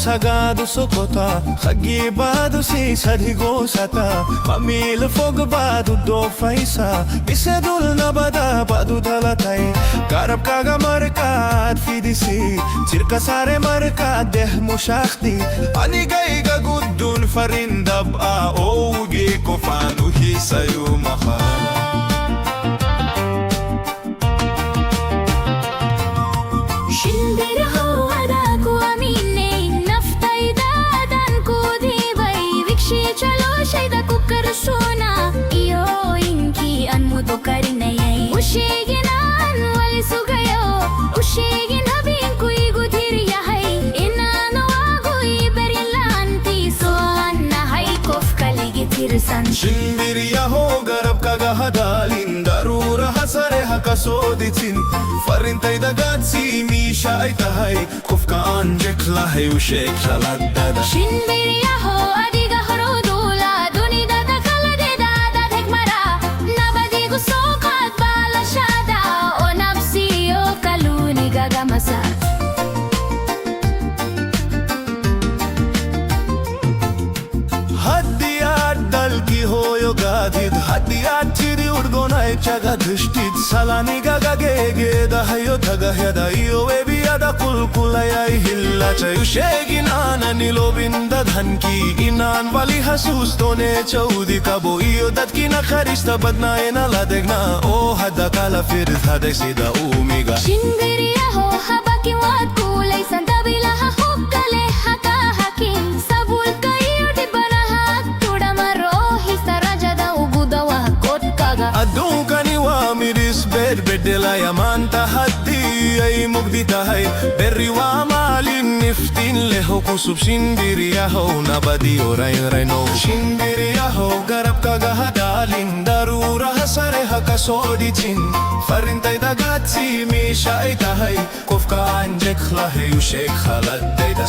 sagado sukota khagibado si sadhigo sata mamil fogbado do faisa bisedul nabada badu dalatay karab kaga markat fidisi cirka sare markat deh mushakti anigay gagudun farindab a ogi ko fanu hisayu mahal Shinbiryahow adaku amine naftay dadan ko dibay vikshi chalo shayda ku karsona iyo inki an mudo karinayay ushiginan wali sugayo ushigin habin ku igudiriyahay inanawago iberilanti so annahay kof kaligitirsan Shinbiryahow garab kaga hadalin darura hasare hakasoditin farintay dagat si misha ay tahay kufka anjek lahay ushek laladada Shinbiryahow adiga harodula dunida takalade dada tekmara nabadi gusokat balashada o nafsi o kaluni gagamasa Haddiyat dalki hoyo gadid Haddiyat chiri urgona echaga dhishtid Salani gaga gege da hayo taga yada iyo ebi yada kulkulaya hilla chayu shegin ana nilobinda dhanki Inan wali hasus tone chaudi kabo iyo dadki na kharista badna ena ladegna O hadda kala fir hadek sida umiga Shinbiryahow habaki wat kulay sandabila ha hokkale haka hakin sabul kayo di banahak tudamaro hisarajada ugudawa kot kaga Addunkani wa miris bedela yamanta haddi ay mugdi tahay berri wa malin niftin leho kusub Shinbiryahow nabadi oray reno Shinbiryahow garab kaga hadalin darura hasare hakasoditin farintay dagat si misha ay tahay kufka anjek lahay ushek haladayda